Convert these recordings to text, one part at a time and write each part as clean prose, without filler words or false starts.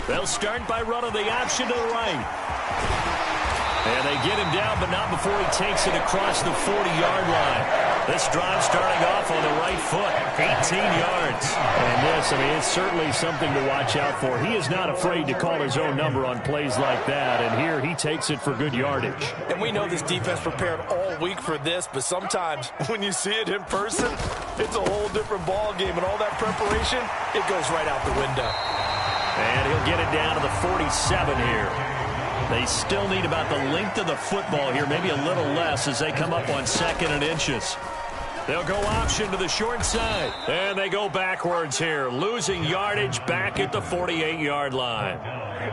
They'll start by running the option to the right. And they get him down, but not before he takes it across the 40-yard line. This drive starting off on the right foot, 18 yards. And this, it's certainly something to watch out for. He is not afraid to call his own number on plays like that, and here he takes it for good yardage. And we know this defense prepared all week for this, but sometimes when you see it in person, it's a whole different ball game, and all that preparation, it goes right out the window. And he'll get it down to the 47 here. They still need about the length of the football here, maybe a little less as they come up on 2nd and inches. They'll go option to the short side. And they go backwards here, losing yardage back at the 48-yard line.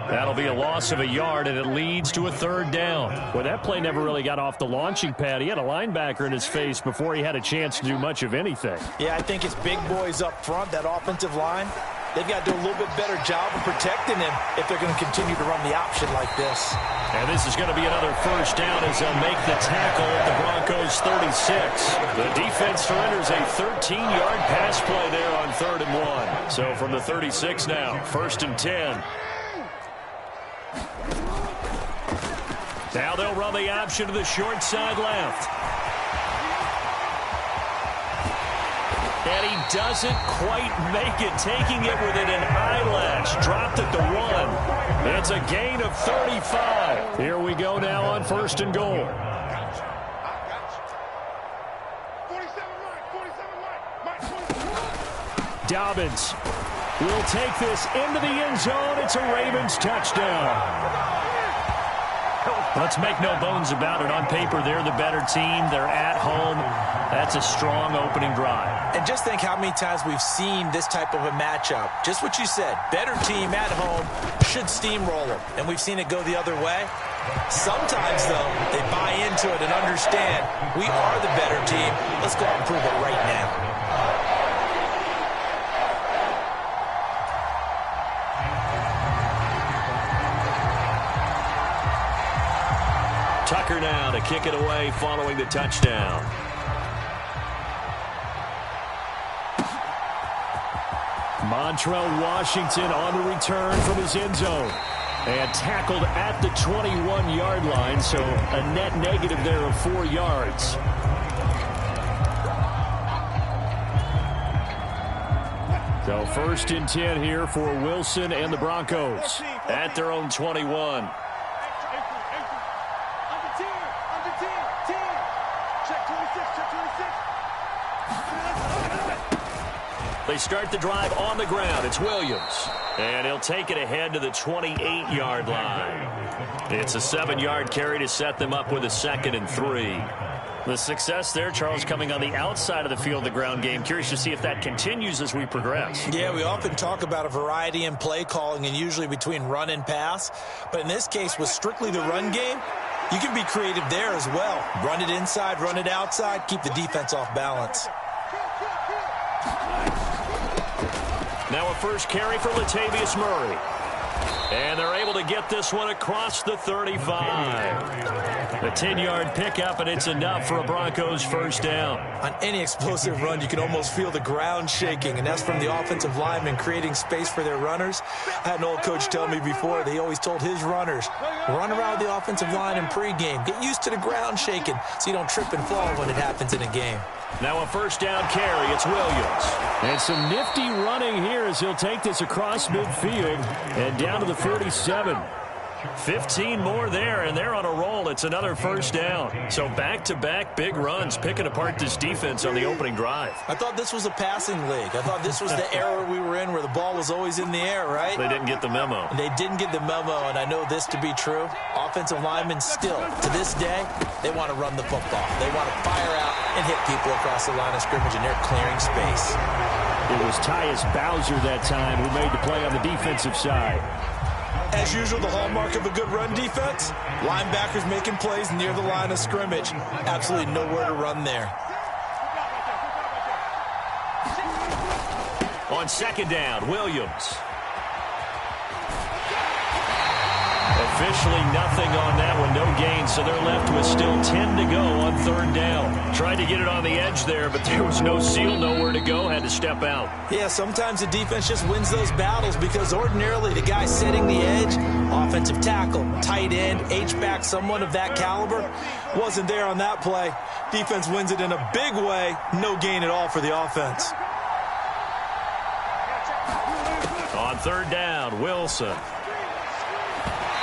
That'll be a loss of a yard, and it leads to a 3rd down. Well, that play never really got off the launching pad. He had a linebacker in his face before he had a chance to do much of anything. Yeah, I think it's big boys up front, that offensive line. They've got to do a little bit better job of protecting him if they're going to continue to run the option like this. And this is going to be another 1st down as they'll make the tackle at the Broncos' 36. The defense surrenders a 13-yard pass play there on 3rd and 1. So from the 36 now, 1st and 10. Now they'll run the option to the short side left. And he doesn't quite make it, taking it within an eyelash. Dropped it to 1. It's a gain of 35. Here we go now on 1st and goal. Dobbins will take this into the end zone. It's a Ravens touchdown. Let's make no bones about it. On paper, they're the better team. They're at home. That's a strong opening drive. And just think how many times we've seen this type of a matchup. Just what you said, better team at home should steamroll them. And we've seen it go the other way. Sometimes, though, they buy into it and understand we are the better team. Let's go out and prove it right now. Tucker now to kick it away following the touchdown. Montrell Washington on the return from his end zone. And tackled at the 21-yard line, so a net negative there of 4 yards. So 1st and 10 here for Wilson and the Broncos at their own 21. They start the drive on the ground. It's Williams. And he'll take it ahead to the 28-yard line. It's a 7-yard carry to set them up with a 2nd and 3. The success there, Charles, coming on the outside of the field, the ground game. Curious to see if that continues as we progress. Yeah, we often talk about a variety in play calling and usually between run and pass. But in this case, with strictly the run game, you can be creative there as well. Run it inside, run it outside, keep the defense off balance. Now a first carry for Latavius Murray. And they're able to get this one across the 35. A 10-yard pickup, and it's enough for a Broncos 1st down. On any explosive run, you can almost feel the ground shaking, and that's from the offensive linemen creating space for their runners. I had an old coach tell me before, they always told his runners, run around the offensive line in pregame. Get used to the ground shaking so you don't trip and fall when it happens in a game. Now a 1st down carry. It's Williams. And some nifty running here as he'll take this across midfield and down to the 47. 15 more there, and they're on a roll. It's another 1st down. So back-to-back big runs, picking apart this defense on the opening drive. I thought this was a passing league. I thought this was the era we were in where the ball was always in the air, right? They didn't get the memo. They didn't get the memo, and I know this to be true. Offensive linemen still, to this day, they want to run the football. They want to fire out and hit people across the line of scrimmage, and they're clearing space. It was Tyus Bowser that time who made the play on the defensive side. As usual, the hallmark of a good run defense, linebackers making plays near the line of scrimmage. Absolutely nowhere to run there. On 2nd down, Williams. Officially nothing on that one, no gain, so they're left with still 10 to go on third down. Tried to get it on the edge there, but there was no seal, nowhere to go, had to step out. Yeah, sometimes the defense just wins those battles because ordinarily the guy setting the edge, offensive tackle, tight end, H-back, someone of that caliber, wasn't there on that play. Defense wins it in a big way, no gain at all for the offense. On third down, Wilson.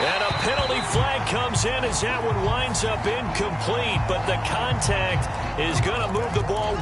And a penalty flag comes in as that one winds up incomplete, but the contact is going to move the ball.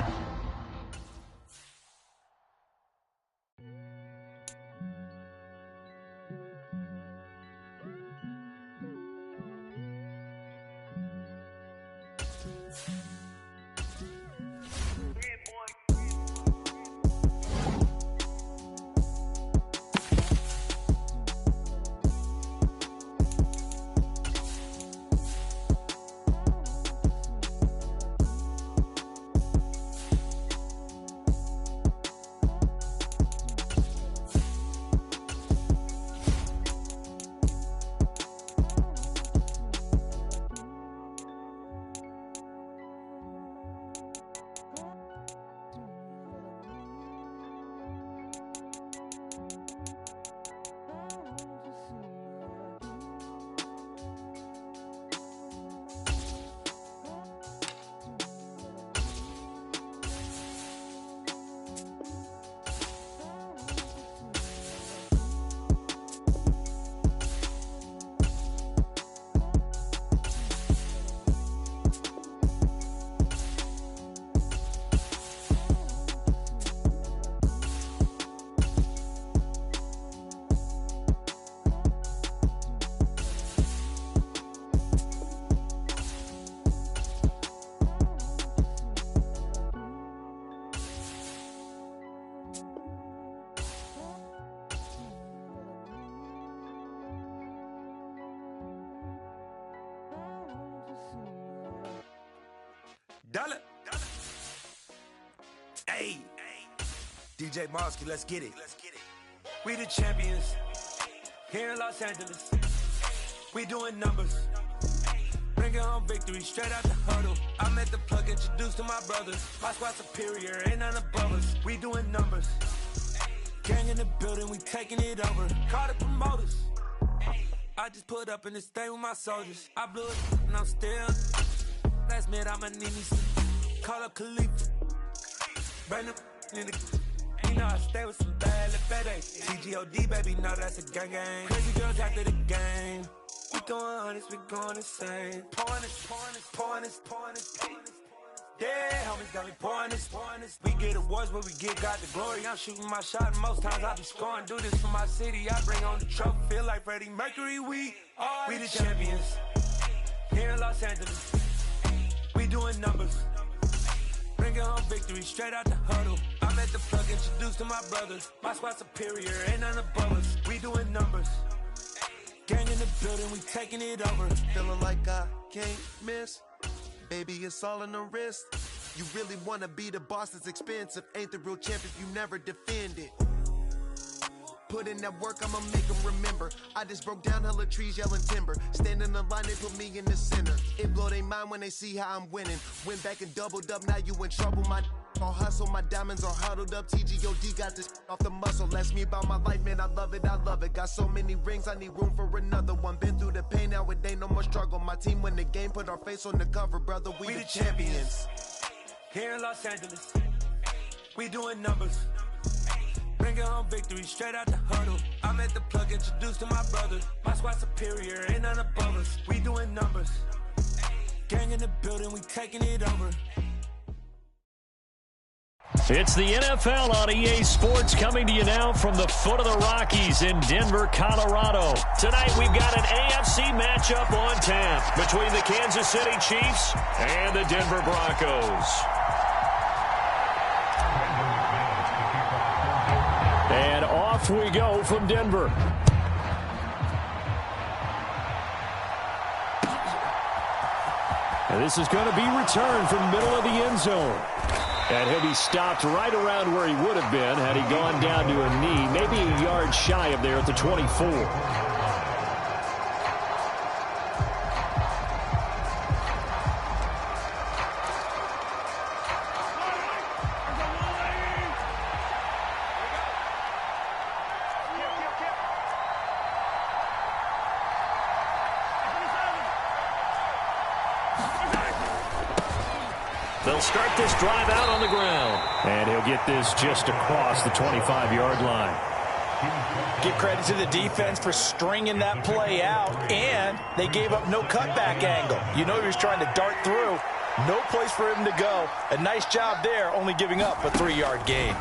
Dollar. Hey, DJ Mosky, let's get it. We the champions here in Los Angeles. We doing numbers. Bringing home victory straight out the huddle. I'm at the plug, introduced to my brothers. My squad superior, ain't none above us. We doing numbers. Gang in the building, we taking it over. Call the promoters. I just put up in this thing with my soldiers. I blew it and I'm still. Last minute, I'ma need me some. Call up Khalifa. Brand new in the. You know I stay with some bad little badass. TGOD, baby, know that's a gang gang. Crazy girls after the game. We going honest, we going insane. Pouring this. Yeah, homies got me pouring this. We get awards, but we get God the glory. I'm shooting my shot, and most times I be scoring. Do this for my city, I bring on the trophy. Feel like Freddie Mercury, we the champions. Here in Los Angeles, we doing numbers. Bringing home victory straight out the huddle. I'm at the plug, introduced to my brothers. My squad superior, ain't none above us. We doing numbers. Gang in the building, we taking it over. Feeling like I can't miss. Baby, it's all in the wrist. You really wanna be the boss, it's expensive. Ain't the real champ if you never defend it. Put in that work, I'ma make them remember. I just broke down hella trees, yelling timber. Stand in the line, they put me in the center. It blow they mind when they see how I'm winning. Went back and doubled up, now you in trouble. My all hustle, my diamonds are huddled up. TGOD got this off the muscle. Ask me about my life, man, I love it. Got so many rings, I need room for another one. Been through the pain, now it ain't no more struggle. My team win the game, put our face on the cover, brother. We the champions. Here in Los Angeles, we doing numbers. Bringing home victory straight out the huddle. I'm at the plug, introduced to my brothers. My squad superior, ain't none above us. We doing numbers. Gang in the building, we taking it over. It's the NFL on EA Sports coming to you now from the foot of the Rockies in Denver, Colorado. Tonight we've got an AFC matchup on tap between the Kansas City Chiefs and the Denver Broncos. And off we go from Denver. And this is going to be returned from the middle of the end zone. And he'll be stopped right around where he would have been had he gone down to a knee, maybe a yard shy of there at the 24. They'll start this drive out on the ground. And he'll get this just across the 25-yard line. Give credit to the defense for stringing that play out, and they gave up no cutback angle. You know he was trying to dart through. No place for him to go. A nice job there, only giving up a 3-yard gain.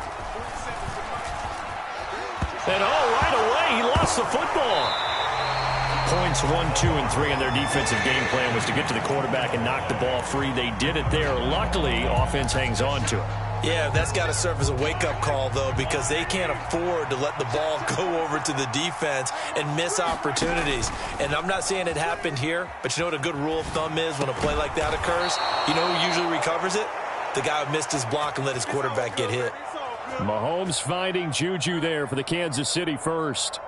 And right away, he lost the football. Points 1, 2, and 3 in their defensive game plan was to get to the quarterback and knock the ball free. They did it there. Luckily, offense hangs on to it. Yeah, that's got to serve as a wake-up call, though, because they can't afford to let the ball go over to the defense and miss opportunities. And I'm not saying it happened here, but you know what a good rule of thumb is when a play like that occurs? You know who usually recovers it? The guy who missed his block and let his quarterback get hit. Mahomes finding Juju there for the Kansas City first.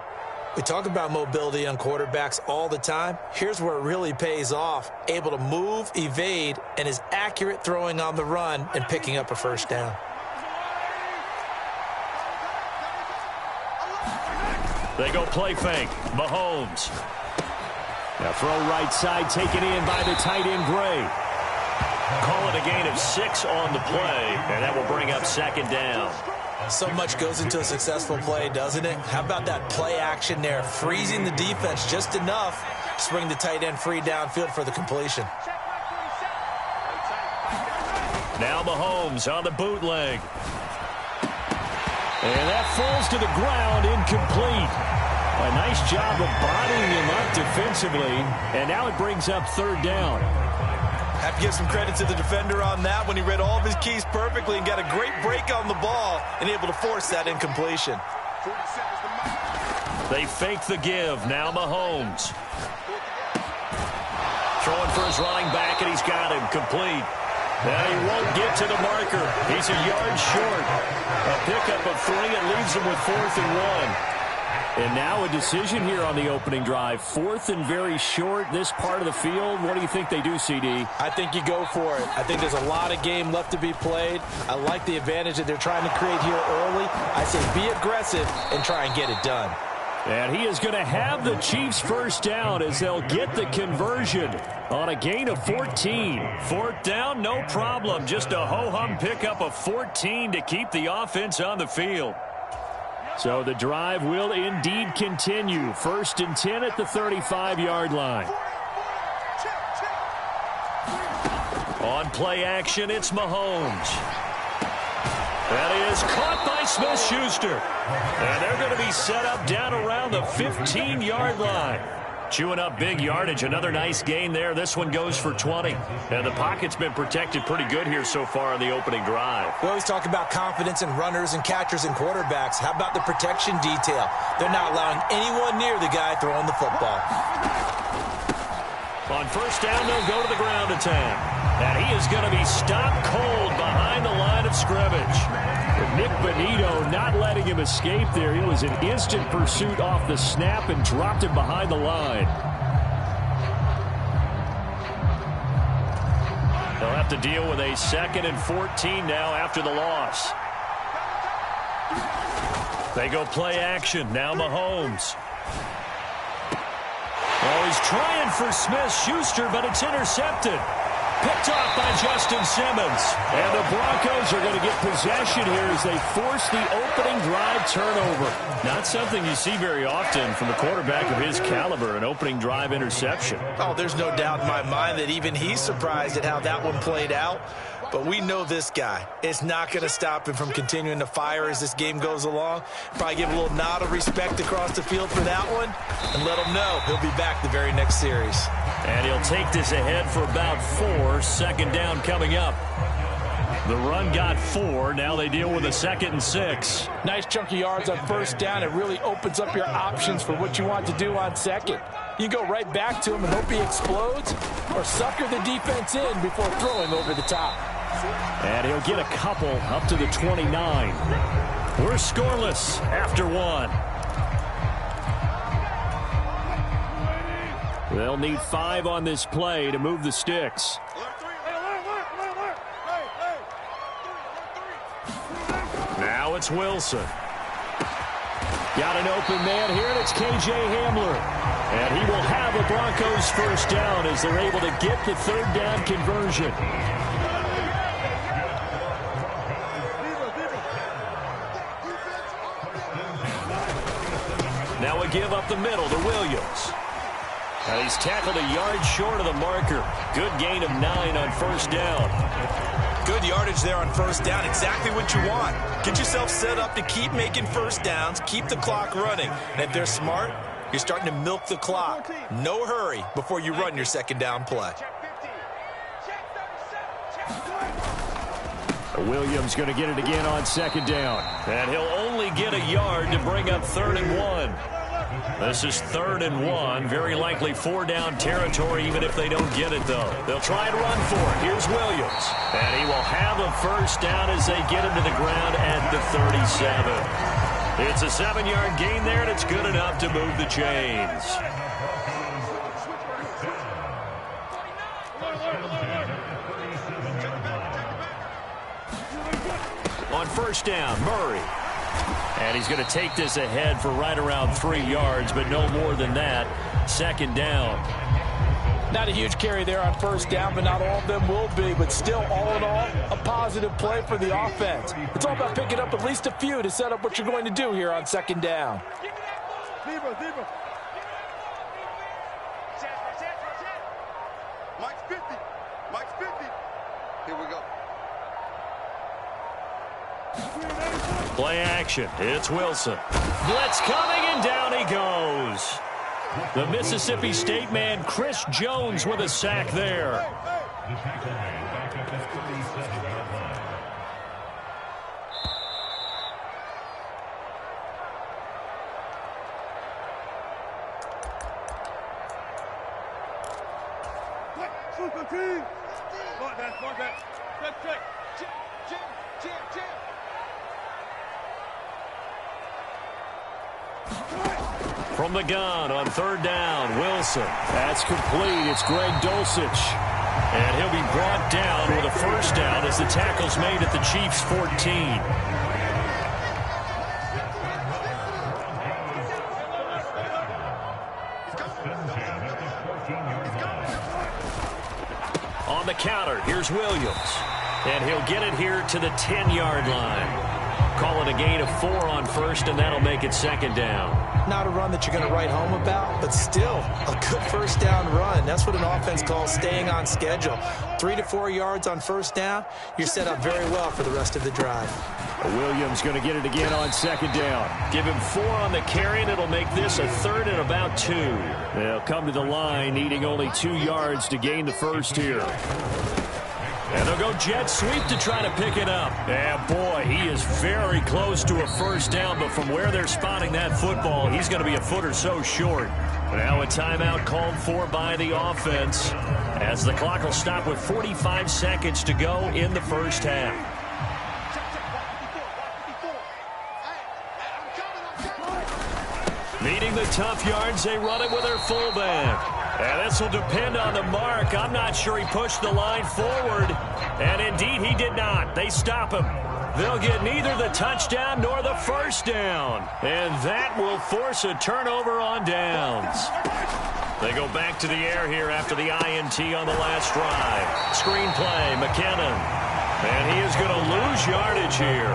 We talk about mobility on quarterbacks all the time. Here's where it really pays off. Able to move, evade, and is accurate throwing on the run and picking up a first down. They go play fake. Mahomes. Now throw right side taken in by the tight end Gray. Call it a gain of 6 on the play, and that will bring up second down. So much goes into a successful play, doesn't it? How about that play action there? Freezing the defense just enough to bring the tight end free downfield for the completion. Now Mahomes on the bootleg. And that falls to the ground, incomplete. A nice job of bodying him up defensively, and now it brings up third down. Have to give some credit to the defender on that when he read all of his keys perfectly and got a great break on the ball and able to force that incompletion. They fake the give. Now Mahomes. Throwing for his running back, and he's got him complete. Now he won't get to the marker. He's a yard short. A pickup of 3. It leaves him with 4th and 1. And now a decision here on the opening drive. 4th and very short, this part of the field. What do you think they do, CD? I think you go for it. I think there's a lot of game left to be played. I like the advantage that they're trying to create here early. I say be aggressive and try and get it done. And he is going to have the Chiefs first down as they'll get the conversion on a gain of 14. 4th down, no problem. Just a ho-hum pickup of 14 to keep the offense on the field. So the drive will indeed continue. 1st and 10 at the 35-yard line. On play action, it's Mahomes. That is caught by Smith-Schuster. And they're going to be set up down around the 15-yard line. Chewing up big yardage. Another nice gain there. This one goes for 20. And the pocket's been protected pretty good here so far on the opening drive. We always talk about confidence in runners and catchers and quarterbacks. How about the protection detail? They're not allowing anyone near the guy throwing the football. On first down, they'll go to the ground attack. And he is going to be stopped cold behind the line of scrimmage. But Nick Bonito not letting him escape there. He was in instant pursuit off the snap and dropped him behind the line. They'll have to deal with a 2nd and 14 now after the loss. They go play action. Now Mahomes. Oh, he's trying for Smith-Schuster, but it's intercepted. Picked off by Justin Simmons. And the Broncos are going to get possession here as they force the opening drive turnover. Not something you see very often from a quarterback of his caliber, an opening drive interception. Oh, there's no doubt in my mind that even he's surprised at how that one played out. But we know this guy. It's not going to stop him from continuing to fire as this game goes along. Probably give a little nod of respect across the field for that one and let him know he'll be back the very next series. And he'll take this ahead for about 4. 2nd down coming up. The run got 4. Now they deal with a 2nd and 6. Nice chunky yards on first down. It really opens up your options for what you want to do on 2nd. You go right back to him and hope he explodes or sucker the defense in before throwing over the top. And he'll get a couple up to the 29. We're scoreless after 1. They'll need 5 on this play to move the sticks. Now it's Wilson. Got an open man here, and it's K.J. Hamler. And he will have a Broncos first down as they're able to get the 3rd down conversion. Now a give up the middle to Williams. Now he's tackled a yard short of the marker. Good gain of 9 on first down. Good yardage there on first down. Exactly what you want. Get yourself set up to keep making first downs, keep the clock running. And if they're smart, you're starting to milk the clock. No hurry before you run your second down play. Williams going to get it again on second down. And he'll only get a yard to bring up 3rd and 1. This is 3rd and 1. Very likely 4-down territory, even if they don't get it, though. They'll try and run for it. Here's Williams. And he will have a first down as they get him to the ground at the 37. It's a 7-yard gain there, and it's good enough to move the chains. On first down, Murray. And he's going to take this ahead for right around 3 yards, but no more than that. Second down. Not a huge carry there on first down, but not all of them will be. But still, all in all, a positive play for the offense. It's all about picking up at least a few to set up what you're going to do here on second down. Mike's 50. Mike's 50. Here we go. Play action. It's Wilson. Blitz coming, and down he goes. The Mississippi State man, Chris Jones, with a sack there. From the gun on 3rd down, Wilson. That's complete. It's Greg Dulcich. And he'll be brought down with a first down as the tackle's made at the Chiefs' 14. On the counter, here's Williams. And he'll get it here to the 10-yard line. Call it a gain of 4 on first, and that'll make it second down. Not a run that you're going to write home about, but still a good first down run. That's what an offense calls staying on schedule. 3 to 4 yards on first down, you're set up very well for the rest of the drive. Williams going to get it again on second down. Give him 4 on the carry, and it'll make this a 3rd and about 2. They'll come to the line needing only 2 yards to gain the first here. And they'll go jet sweep to try to pick it up. And boy, he is very close to a first down, but from where they're spotting that football, he's going to be a foot or so short. Now a timeout called for by the offense as the clock will stop with 45 seconds to go in the first half. Needing the tough yards, they run it with their fullback. And this will depend on the mark. I'm not sure he pushed the line forward. And indeed, he did not. They stop him. They'll get neither the touchdown nor the first down. And that will force a turnover on downs. They go back to the air here after the INT on the last drive. Screen play, McKinnon. And he is going to lose yardage here.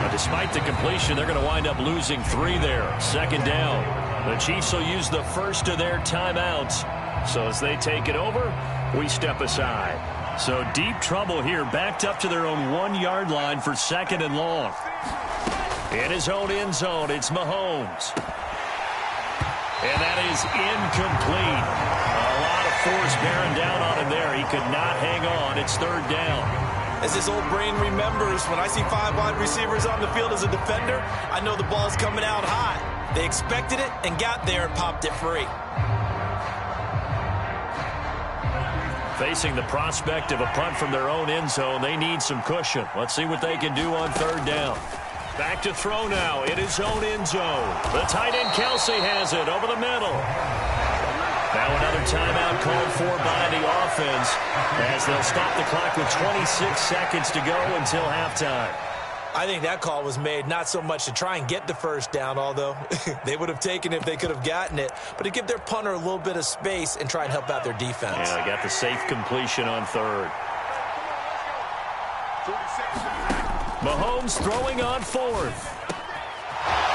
But despite the completion, they're going to wind up losing 3 there. Second down. The Chiefs will use the first of their timeouts. So as they take it over, we step aside. So deep trouble here, backed up to their own 1-yard line for 2nd and long. In his own end zone, it's Mahomes. And that is incomplete. A lot of force bearing down on him there. He could not hang on. It's 3rd down. As this old brain remembers, when I see 5 wide receivers on the field as a defender, I know the ball's coming out hot. They expected it and got there and popped it free. Facing the prospect of a punt from their own end zone, they need some cushion. Let's see what they can do on 3rd down. Back to throw now in his own end zone. The tight end Kelsey has it over the middle. Now another timeout called for by the offense as they'll stop the clock with 26 seconds to go until halftime. I think that call was made not so much to try and get the first down, although they would have taken it if they could have gotten it, but to give their punter a little bit of space and try and help out their defense. Yeah, they got the safe completion on 3rd. Mahomes throwing on 4th.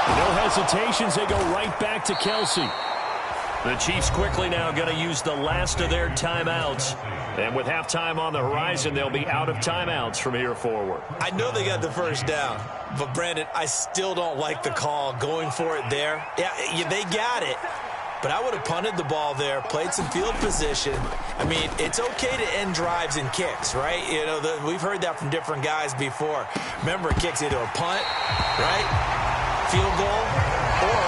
No hesitations. They go right back to Kelsey. The Chiefs quickly now going to use the last of their timeouts. And with halftime on the horizon, they'll be out of timeouts from here forward. I know they got the first down, but, Brandon, I still don't like the call going for it there. Yeah, they got it. But I would have punted the ball there, played some field position. I mean, it's okay to end drives and kicks, right? You know, we've heard that from different guys before. Remember, a kick's either a punt, right, field goal, or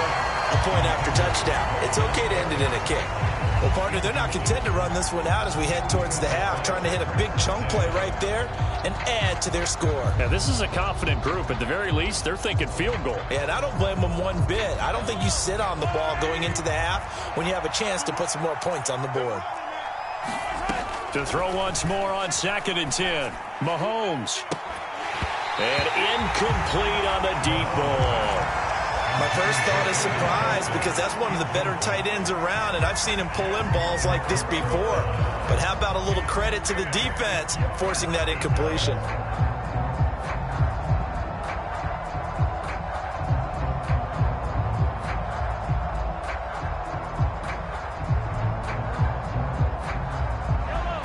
a point after touchdown. It's okay to end it in a kick. Well, partner, they're not content to run this one out as we head towards the half, trying to hit a big chunk play right there and add to their score. Yeah, this is a confident group. At the very least, they're thinking field goal. Yeah, and I don't blame them one bit. I don't think you sit on the ball going into the half when you have a chance to put some more points on the board. To throw once more on 2nd and 10. Mahomes. And incomplete on the deep ball. My first thought is surprise because that's one of the better tight ends around, and I've seen him pull in balls like this before. But how about a little credit to the defense forcing that incompletion?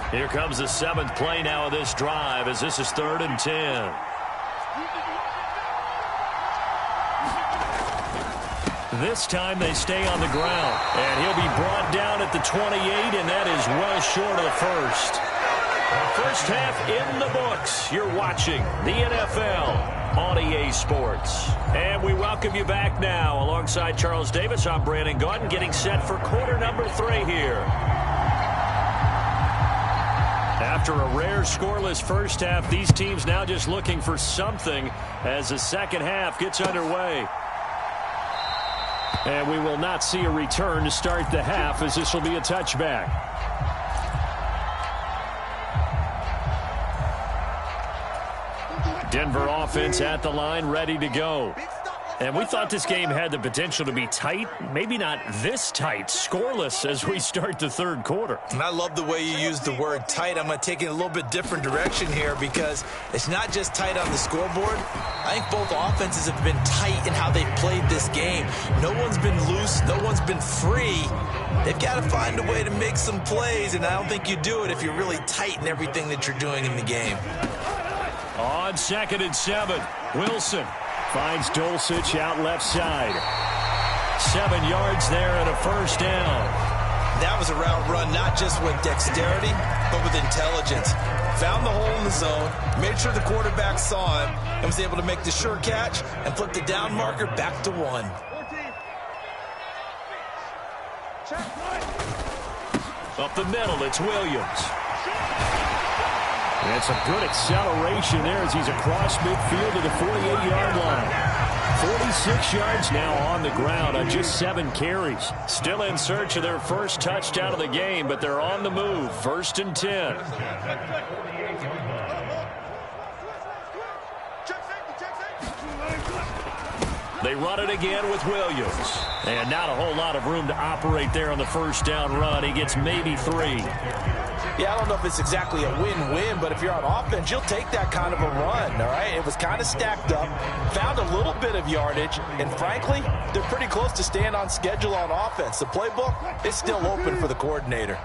Here comes the 7th play now of this drive as this is 3rd and 10. This time they stay on the ground. And he'll be brought down at the 28, and that is well short of the first. First half in the books. You're watching the NFL on EA Sports. And we welcome you back now. Alongside Charles Davis, I'm Brandon Gaudin, getting set for quarter number 3 here. After a rare scoreless first half, these teams now just looking for something as the second half gets underway. And we will not see a return to start the half as this will be a touchback. Denver offense at the line, ready to go. And we thought this game had the potential to be tight, maybe not this tight, scoreless as we start the third quarter. And I love the way you use the word tight. I'm going to take it a little bit different direction here because it's not just tight on the scoreboard. I think both offenses have been tight in how they've played this game. No one's been loose. No one's been free. They've got to find a way to make some plays, and I don't think you do it if you're really tight in everything that you're doing in the game. On 2nd and 7, Wilson finds Dulcich out left side. 7 yards there and a first down. That was a route run not just with dexterity, but with intelligence. Found the hole in the zone, made sure the quarterback saw him, and was able to make the sure catch and flip the down marker back to 1. Up the middle, it's Williams. And some good acceleration there as he's across midfield to the 48-yard line. 46 yards now on the ground on just 7 carries. Still in search of their first touchdown of the game, but they're on the move. 1st and 10. They run it again with Williams. And not a whole lot of room to operate there on the first down run. He gets maybe 3. Yeah, I don't know if it's exactly a win-win, but if you're on offense, you'll take that kind of a run, all right? It was kind of stacked up, found a little bit of yardage, and frankly, they're pretty close to staying on schedule on offense. The playbook is still open for the coordinator.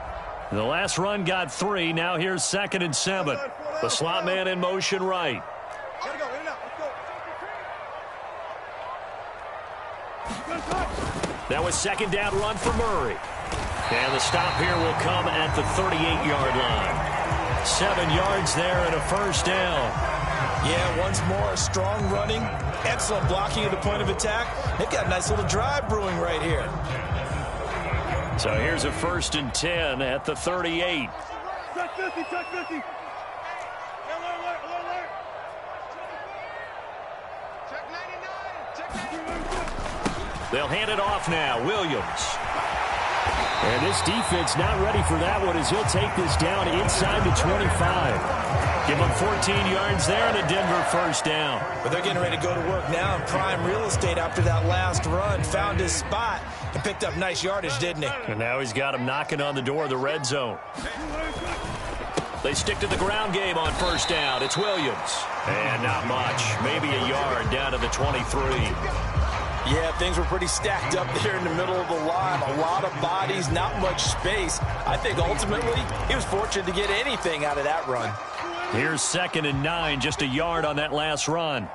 The last run got 3. Now here's 2nd and 7. The slot man in motion right. That was 2nd down run for Murray. And the stop here will come at the 38-yard line. 7 yards there and a first down. Yeah, once more, strong running, excellent blocking at the point of attack. They've got a nice little drive brewing right here. So here's a 1st and 10 at the 38. Check 50, check 50. They'll hand it off now. Williams. And this defense not ready for that one as he'll take this down inside the 25. Give him 14 yards there and a Denver first down. But they're getting ready to go to work now in prime real estate after that last run. Found his spot and picked up nice yardage, didn't he? And now he's got him knocking on the door of the red zone. They stick to the ground game on first down. It's Williams. And not much. Maybe a yard down to the 23. Yeah, things were pretty stacked up there in the middle of the line. A lot of bodies, not much space. I think ultimately he was fortunate to get anything out of that run. Here's 2nd and 9, just a yard on that last run.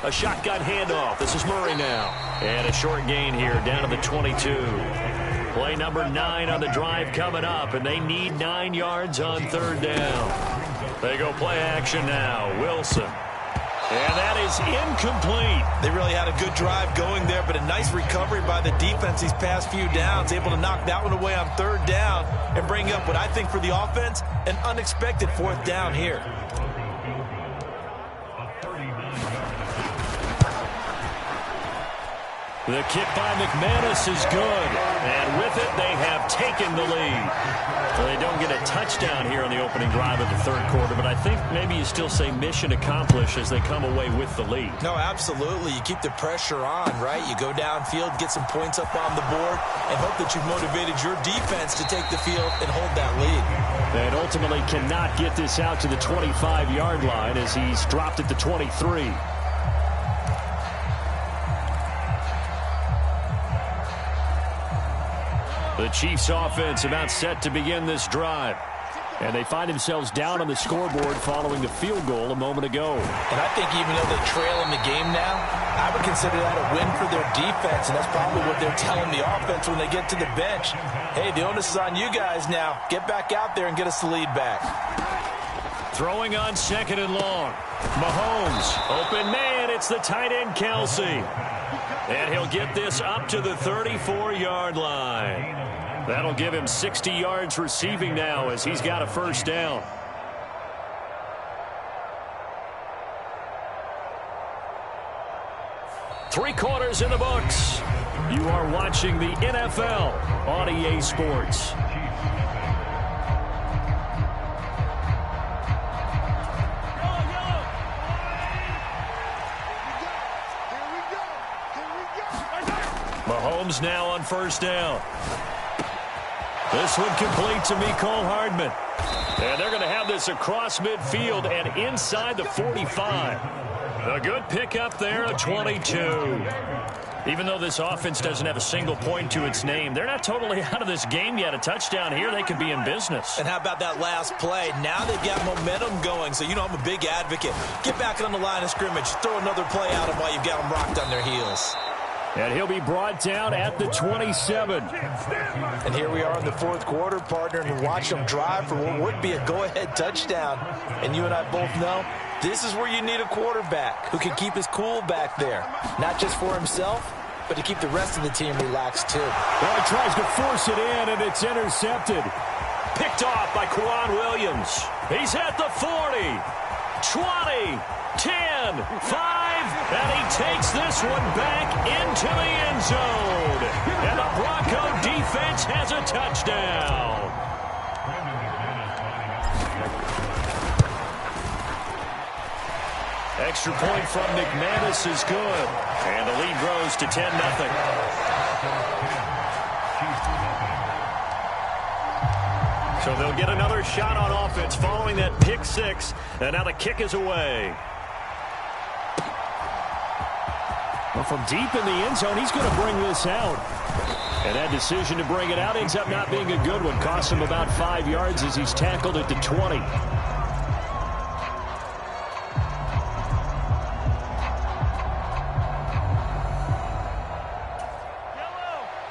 A shotgun handoff. This is Murray now. And a short gain here down to the 22. Play number 9 on the drive coming up, and they need 9 yards on 3rd down. They go play action now. Wilson. And that is incomplete. They really had a good drive going there, but a nice recovery by the defense these past few downs, able to knock that one away on 3rd down and bring up what I think for the offense, an unexpected 4th down here. The kick by McManus is good. And with it, they have taken the lead. Well, they don't get a touchdown here on the opening drive of the 3rd quarter, but I think maybe you still say mission accomplished as they come away with the lead. No, absolutely. You keep the pressure on, right? You go downfield, get some points up on the board, and hope that you've motivated your defense to take the field and hold that lead. And ultimately cannot get this out to the 25-yard line as he's dropped at the 23. The Chiefs offense about set to begin this drive. And they find themselves down on the scoreboard following the field goal a moment ago. And I think even though they trail in the game now, I would consider that a win for their defense, and that's probably what they're telling the offense when they get to the bench. Hey, the onus is on you guys now. Get back out there and get us the lead back. Throwing on 2nd and long. Mahomes, open man, it's the tight end Kelsey. And he'll get this up to the 34-yard line. That'll give him 60 yards receiving now as he's got a 1st down. Three quarters in the books. You are watching the NFL on EA Sports. Mahomes now on 1st down. This one complete to Mecole Hardman. And they're going to have this across midfield and inside the 45. A good pickup there at 22. Even though this offense doesn't have a single point to its name, they're not totally out of this game yet. A touchdown here, they could be in business. And how about that last play? Now they've got momentum going, so you know I'm a big advocate. Get back on the line of scrimmage. Throw another play at them while you've got them rocked on their heels. And he'll be brought down at the 27. And here we are in the 4th quarter, partner, and watch them drive for what would be a go-ahead touchdown. And you and I both know this is where you need a quarterback who can keep his cool back there. Not just for himself, but to keep the rest of the team relaxed too. Well, he tries to force it in, and it's intercepted. Picked off by Kwan Williams. He's at the 40, 20, 10, 5, and he takes this one back into the end zone. And the Bronco defense has a touchdown. Extra point from McManus is good. And the lead grows to 10-0. So they'll get another shot on offense following that pick 6. And now the kick is away. Well, from deep in the end zone, he's going to bring this out. And that decision to bring it out ends up not being a good one. Costs him about 5 yards as he's tackled at the 20.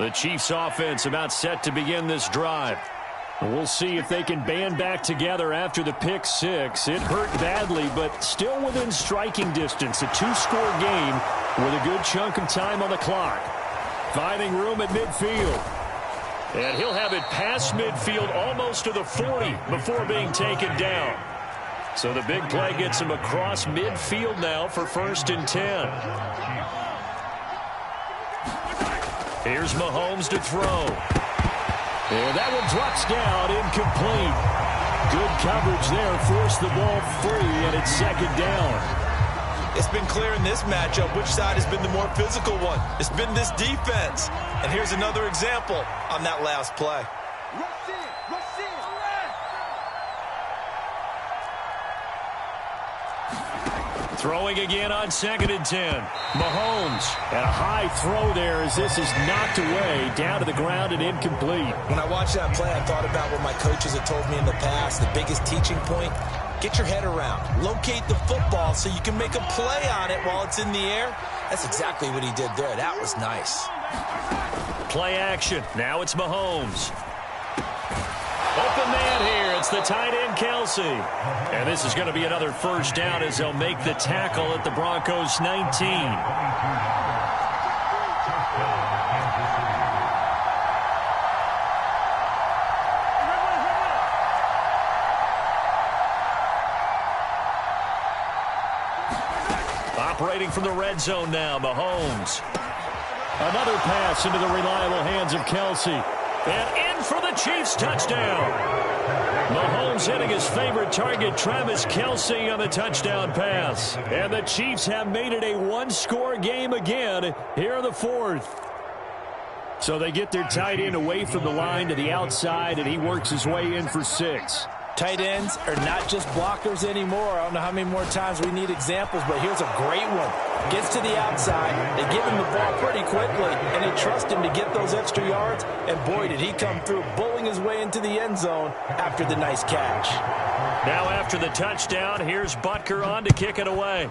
The Chiefs offense about set to begin this drive. We'll see if they can band back together after the pick 6. It hurt badly, but still within striking distance. A 2-score game with a good chunk of time on the clock. Finding room at midfield. And he'll have it past midfield almost to the 40 before being taken down. So the big play gets him across midfield now for 1st and 10. Here's Mahomes to throw. And that one drops down, incomplete. Good coverage there, forced the ball free, and it's 2nd down. It's been clear in this matchup which side has been the more physical one. It's been this defense. And here's another example on that last play. Throwing again on 2nd and 10. Mahomes. And a high throw there as this is knocked away, down to the ground and incomplete. When I watched that play, I thought about what my coaches had told me in the past. The biggest teaching point, get your head around. Locate the football so you can make a play on it while it's in the air. That's exactly what he did there. That was nice. Play action. Now it's Mahomes. Open man here. It's the tight end, Kelce. And this is going to be another first down as they'll make the tackle at the Broncos' 19. Operating from the red zone now, Mahomes. Another pass into the reliable hands of Kelce. And in for the Chiefs touchdown. Mahomes hitting his favorite target, Travis Kelce, on the touchdown pass. And the Chiefs have made it a one-score game again here in the fourth. So they get their tight end away from the line to the outside, and he works his way in for 6. Tight ends are not just blockers anymore. I don't know how many more times we need examples, but here's a great one. Gets to the outside, they give him the ball pretty quickly, and they trust him to get those extra yards, and boy, did he come through, bowling his way into the end zone after the nice catch. Now after the touchdown, here's Butker on to kick it away.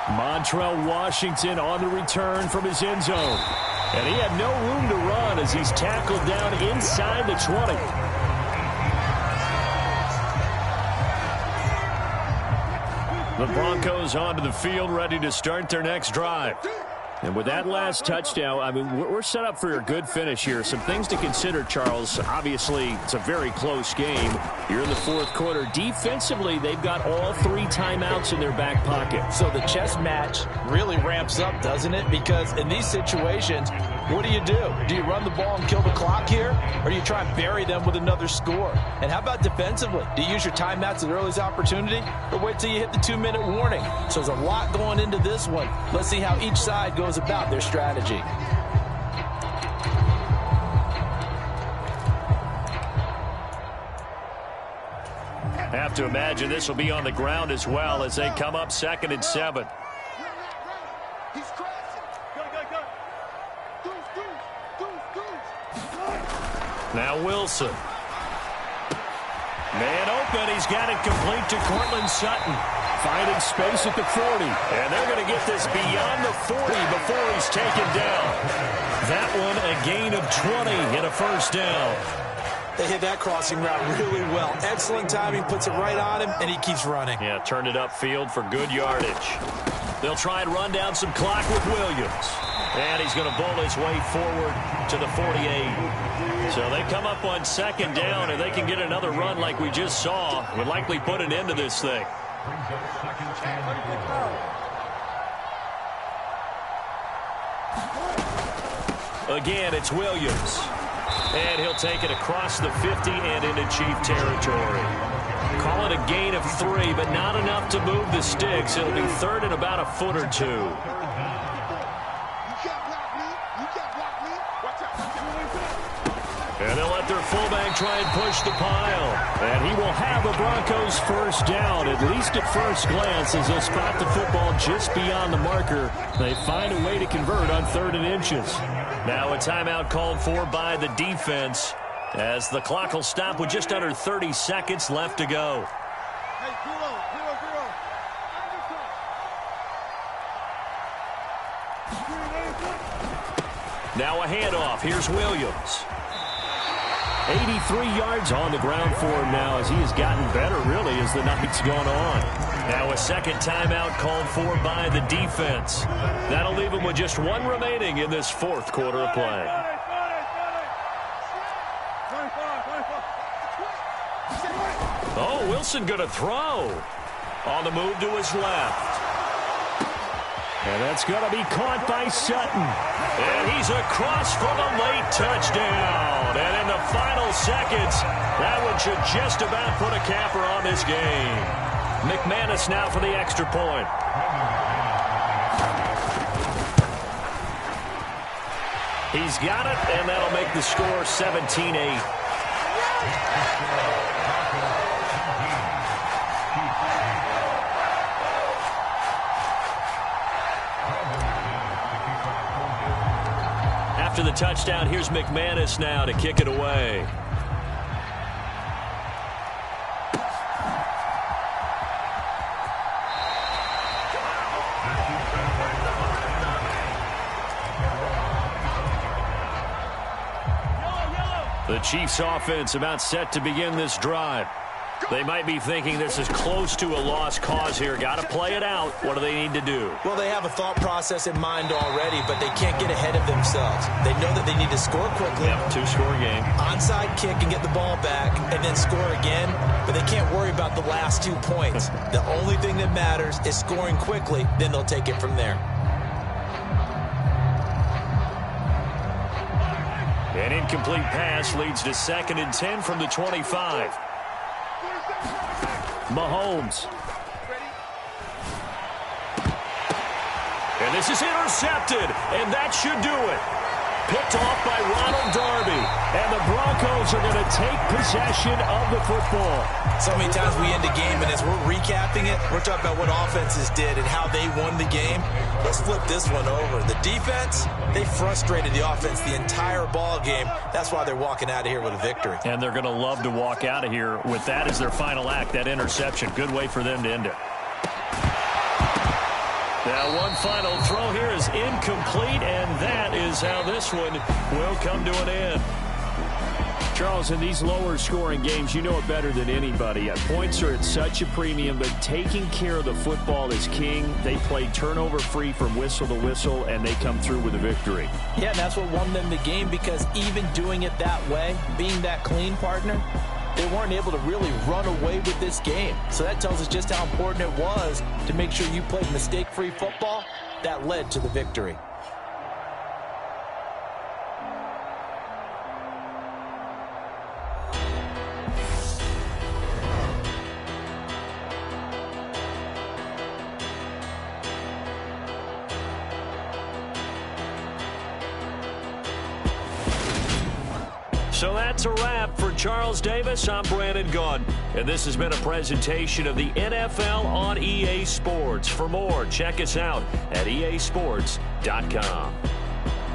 Montrell Washington on the return from his end zone. And he had no room to run as he's tackled down inside the 20. The Broncos onto the field, ready to start their next drive. And with that last touchdown, I mean, we're set up for a good finish here. Some things to consider, Charles. Obviously, it's a very close game. You're in the fourth quarter. Defensively, they've got all 3 timeouts in their back pocket. So the chess match really ramps up, doesn't it? Because in these situations, what do? Do you run the ball and kill the clock here? Or do you try and bury them with another score? And how about defensively? Do you use your timeouts at the earliest opportunity? Or wait till you hit the 2-minute warning? So there's a lot going into this one. Let's see how each side goes about their strategy. Have to imagine this will be on the ground as well as they come up 2nd and 7. Now Wilson. Man open. He's got it complete to Courtland Sutton. Finding space at the 40. And they're going to get this beyond the 40 before he's taken down. That one a gain of 20 and a first down. They hit that crossing route really well. Excellent timing, puts it right on him, and he keeps running. Yeah, turned it upfield for good yardage. They'll try and run down some clock with Williams. And he's going to bowl his way forward to the 48. So they come up on 2nd down, and they can get another run like we just saw. Would likely put an end to this thing. Again, it's Williams. And he'll take it across the 50 and into Chief territory. Call it a gain of 3, but not enough to move the sticks. It'll be 3rd and about a foot or 2. And they'll let their fullback try and push the pile. And he will have a Broncos first down, at least at first glance, as they'll spot the football just beyond the marker. They find a way to convert on 3rd and inches. Now a timeout called for by the defense as the clock will stop with just under 30 seconds left to go. Now a handoff. Here's Williams. 83 yards on the ground for him now as he has gotten better, really, as the night's gone on. Now a second timeout called for by the defense. That'll leave him with just 1 remaining in this fourth quarter of play. Oh, Wilson going to throw. On the move to his left. And that's going to be caught by Sutton. And he's across for the late touchdown. And in the final seconds, that one should just about put a capper on this game. McManus now for the extra point. He's got it, and that'll make the score 17-8. touchdown. Here's McManus now to kick it away. The Chiefs offense about set to begin this drive. They might be thinking this is close to a lost cause here. Got to play it out. What do they need to do? Well, they have a thought process in mind already, but they can't get ahead of themselves. They know that they need to score quickly. Yep, two-score game. Onside kick and get the ball back and then score again, but they can't worry about the last 2 points. The only thing that matters is scoring quickly, then they'll take it from there. An incomplete pass leads to 2nd and 10 from the 25. Mahomes. And this is intercepted, and that should do it. Picked off by Ronald Darby, and the Broncos are going to take possession of the football. So many times we end a game, and as we're recapping it, we're talking about what offenses did and how they won the game. Let's flip this one over. The defense, they frustrated the offense the entire ball game. That's why they're walking out of here with a victory. And they're going to love to walk out of here with that as their final act, that interception. Good way for them to end it. Now one final throw here is incomplete, and that is how this one will come to an end. Charles, in these lower-scoring games, you know it better than anybody. Points are at such a premium, but taking care of the football is king. They play turnover-free from whistle to whistle, and they come through with a victory. Yeah, and that's what won them the game, because even doing it that way, being that clean partner, they weren't able to really run away with this game. So that tells us just how important it was to make sure you played mistake-free football. That led to the victory. So that's a wrap for Charles Davis. I'm Brandon Gaudin, and this has been a presentation of the NFL on EA Sports. For more, check us out at easports.com.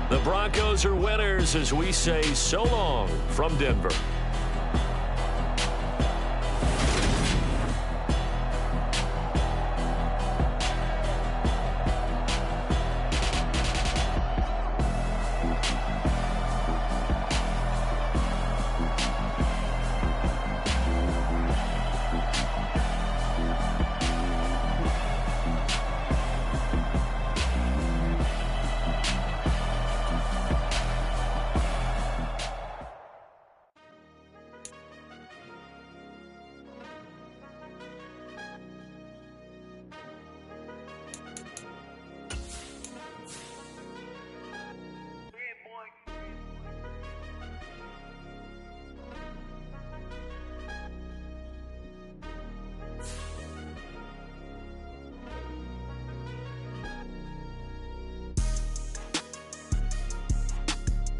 The Broncos are winners as we say so long from Denver.